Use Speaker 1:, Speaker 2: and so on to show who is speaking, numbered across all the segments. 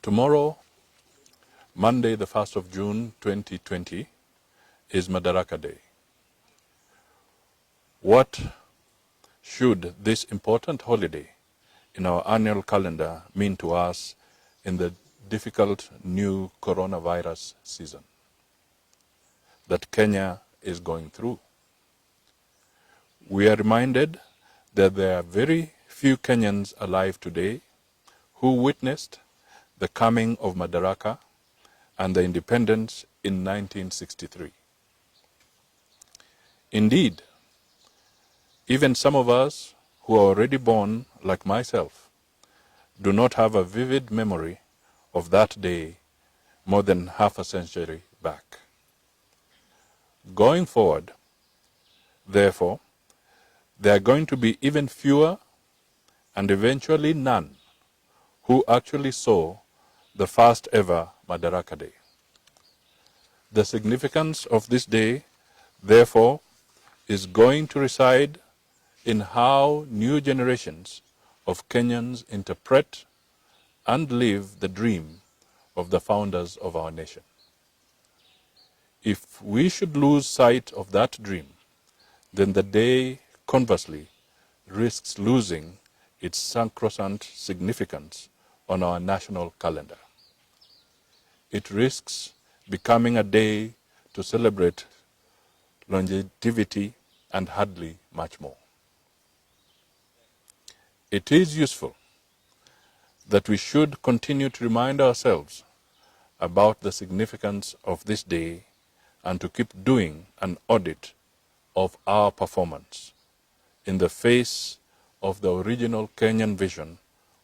Speaker 1: Tomorrow, Monday, the 1st of June 2020, is Madaraka Day. What should this important holiday in our annual calendar mean to us in the difficult new coronavirus season that Kenya is going through? We are reminded that there are very few Kenyans alive today who witnessed the coming of Madaraka and the independence in 1963. Indeed, even some of us who are already born, like myself, do not have a vivid memory of that day more than half a century back. Going forward, therefore, there are going to be even fewer and eventually none who actually saw the first ever Madaraka Day. The significance of this day, therefore, is going to reside in how new generations of Kenyans interpret and live the dream of the founders of our nation. If we should lose sight of that dream, then the day, conversely, risks losing its sacrosanct significance on our national calendar. It risks becoming a day to celebrate longevity and hardly much more. It is useful that we should continue to remind ourselves about the significance of this day and to keep doing an audit of our performance in the face of the original Kenyan vision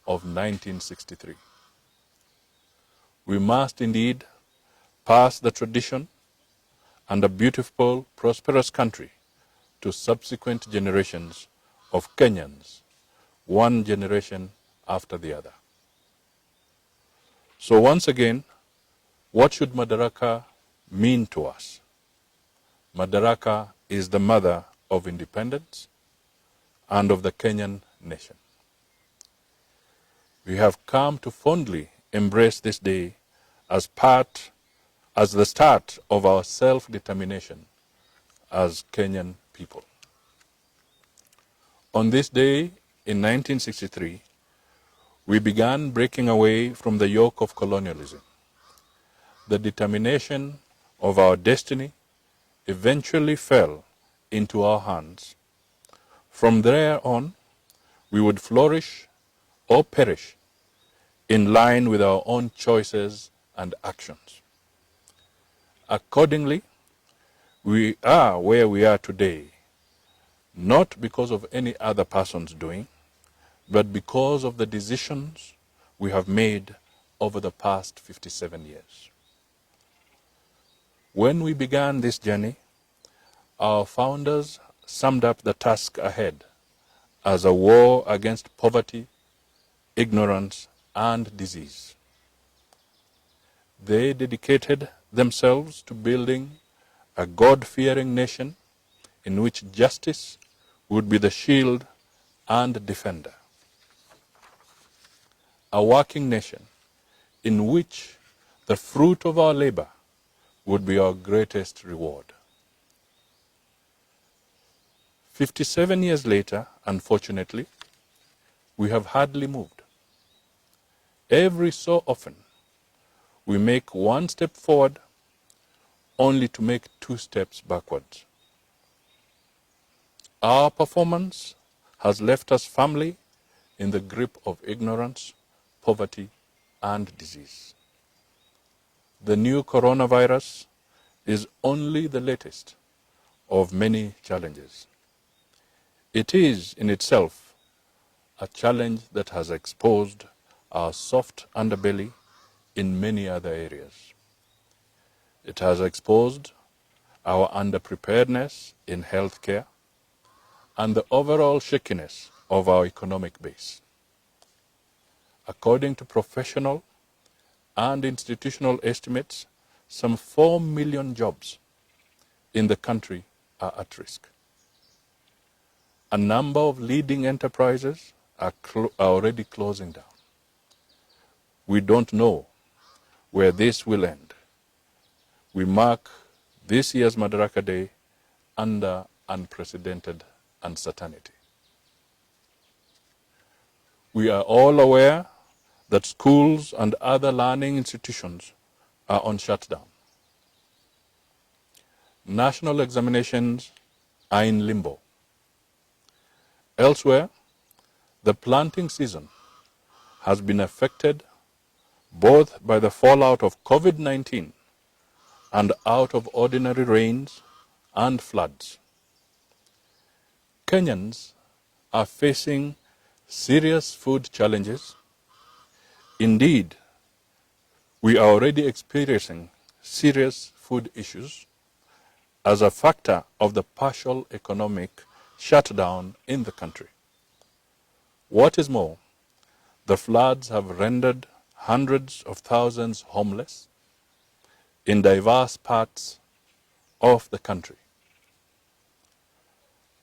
Speaker 1: of 1963. We must indeed pass the tradition and a beautiful, prosperous country to subsequent generations of Kenyans, one generation after the other. So once again, what should Madaraka mean to us? Madaraka is the mother of independence and of the Kenyan nation. We have come to fondly embrace this day as the start of our self-determination as Kenyan people. On this day in 1963, we began breaking away from the yoke of colonialism. The determination of our destiny eventually fell into our hands. From there on, we would flourish or perish in line with our own choices and actions. Accordingly, we are where we are today, not because of any other person's doing, but because of the decisions we have made over the past 57 years. When we began this journey, our founders summed up the task ahead as a war against poverty, ignorance, and disease. They dedicated themselves to building a God-fearing nation in which justice would be the shield and defender. A working nation in which the fruit of our labor would be our greatest reward. 57 years later, unfortunately, we have hardly moved. Every so often, we make one step forward only to make two steps backwards. Our performance has left us firmly in the grip of ignorance, poverty, and disease. The new coronavirus is only the latest of many challenges. It is in itself a challenge that has exposed our soft underbelly in many other areas. It has exposed our underpreparedness in healthcare and the overall shakiness of our economic base. According to professional and institutional estimates, some 4 million jobs in the country are at risk. A number of leading enterprises are already closing down. We don't know where this will end. We mark this year's Madaraka Day under unprecedented uncertainty. We are all aware that schools and other learning institutions are on shutdown. National examinations are in limbo. Elsewhere, the planting season has been affected both by the fallout of COVID-19 and out of ordinary rains and floods. Kenyans are facing serious food challenges. Indeed, we are already experiencing serious food issues as a factor of the partial economic shutdown in the country. What is more, the floods have rendered hundreds of thousands homeless in diverse parts of the country.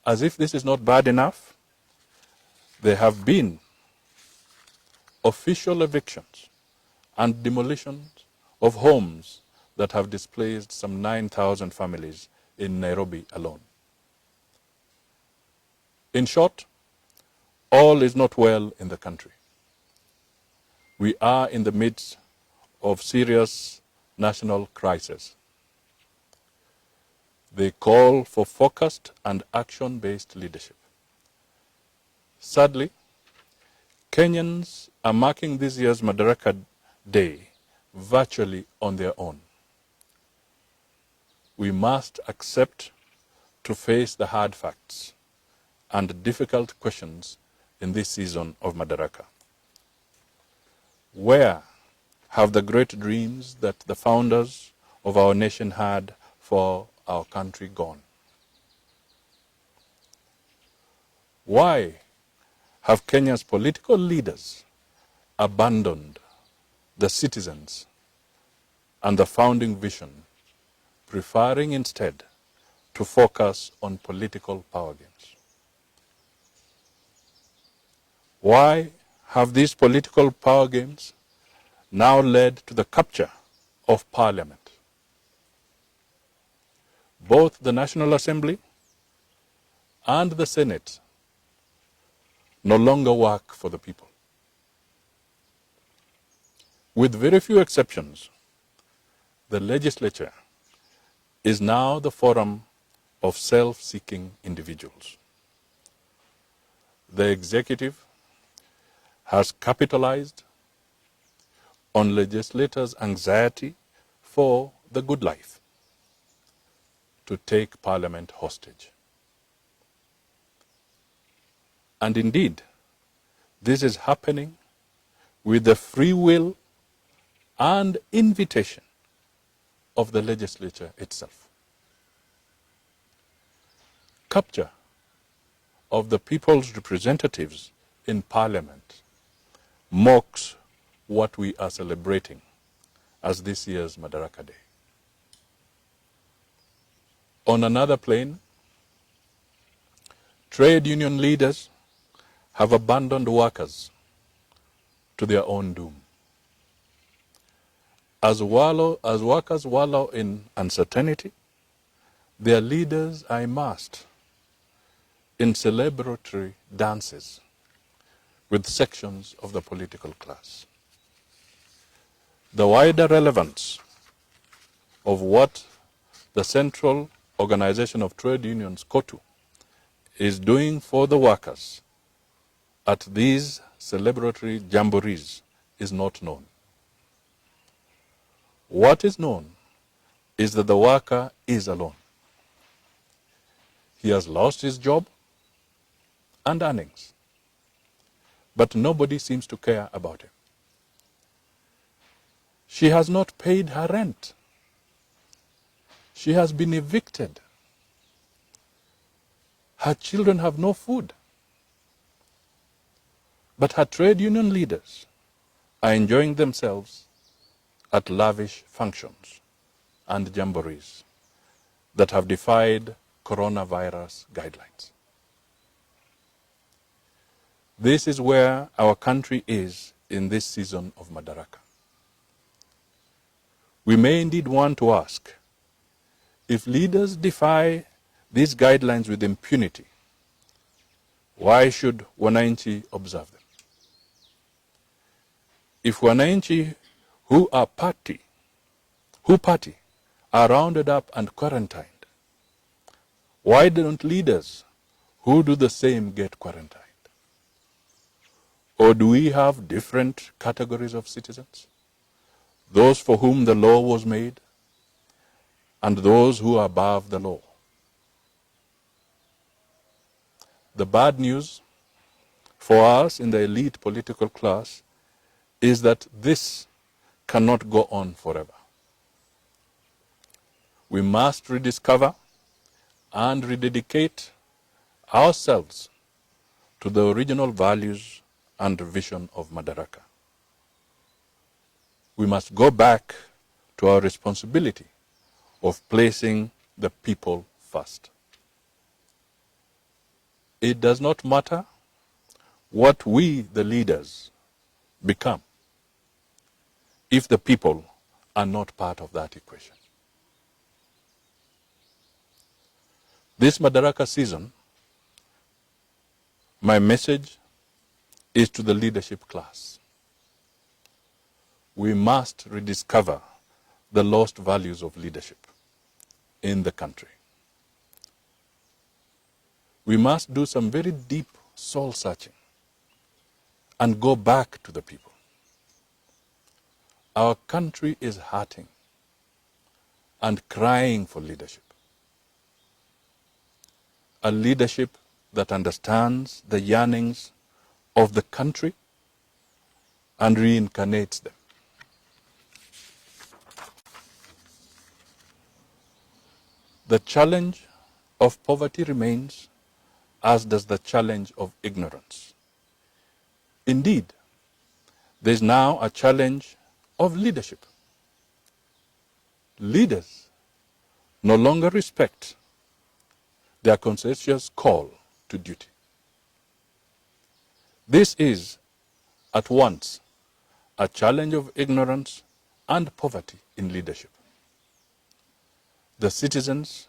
Speaker 1: As if this is not bad enough, there have been official evictions and demolitions of homes that have displaced some 9,000 families in Nairobi alone. In short, all is not well in the country. We are in the midst of serious national crisis. They call for focused and action-based leadership. Sadly, Kenyans are marking this year's Madaraka Day virtually on their own. We must accept to face the hard facts and difficult questions in this season of Madaraka. Where have the great dreams that the founders of our nation had for our country gone? Why have Kenya's political leaders abandoned the citizens and the founding vision, preferring instead to focus on political power games? Why have these political power games now led to the capture of Parliament? Both the National Assembly and the Senate no longer work for the people. With very few exceptions, the legislature is now the forum of self-seeking individuals. The executive has capitalized on legislators' anxiety for the good life to take Parliament hostage. And indeed, this is happening with the free will and invitation of the legislature itself. Capture of the people's representatives in Parliament mocks what we are celebrating as this year's Madaraka Day. On another plane, trade union leaders have abandoned workers to their own doom. As workers wallow in uncertainty, their leaders are immersed in celebratory dances with sections of the political class. The wider relevance of what the Central Organization of Trade Unions, COTU, is doing for the workers at these celebratory jamborees is not known. What is known is that the worker is alone. He has lost his job and earnings, but nobody seems to care about him. She has not paid her rent. She has been evicted. Her children have no food. But her trade union leaders are enjoying themselves at lavish functions and jamborees that have defied coronavirus guidelines. This is where our country is in this season of Madaraka. We may indeed want to ask, if leaders defy these guidelines with impunity, why should wananchi observe them? If wananchi who party are rounded up and quarantined, why don't leaders who do the same get quarantined? Or do we have different categories of citizens? Those for whom the law was made, and those who are above the law. The bad news for us in the elite political class is that this cannot go on forever. We must rediscover and rededicate ourselves to the original values and vision of Madaraka. We must go back to our responsibility of placing the people first. It does not matter what we, the leaders, become if the people are not part of that equation. This Madaraka season, my message is to the leadership class. We must rediscover the lost values of leadership in the country. We must do some very deep soul searching and go back to the people. Our country is hurting and crying for leadership. A leadership that understands the yearnings of the country and reincarnates them. The challenge of poverty remains, as does the challenge of ignorance. Indeed, there is now a challenge of leadership. Leaders no longer respect their conscientious call to duty. This is at once a challenge of ignorance and poverty in leadership. The citizens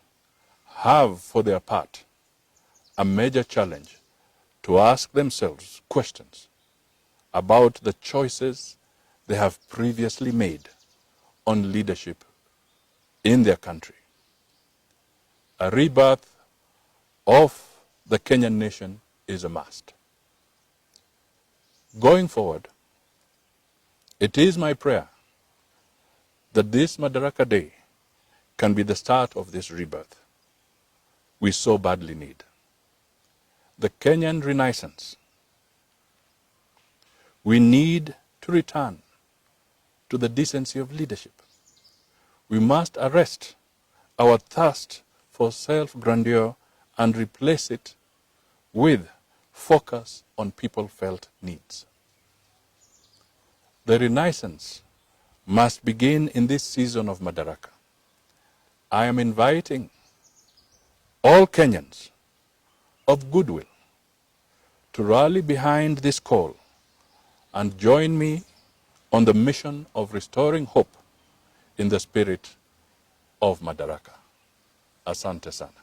Speaker 1: have, for their part, a major challenge to ask themselves questions about the choices they have previously made on leadership in their country. A rebirth of the Kenyan nation is a must. Going forward, it is my prayer that this Madaraka Day can be the start of this rebirth we so badly need. The Kenyan Renaissance. We need to return to the decency of leadership. We must arrest our thirst for self-grandeur and replace it with focus on people-felt needs. The Renaissance must begin in this season of Madaraka. I am inviting all Kenyans of goodwill to rally behind this call and join me on the mission of restoring hope in the spirit of Madaraka. Asante sana.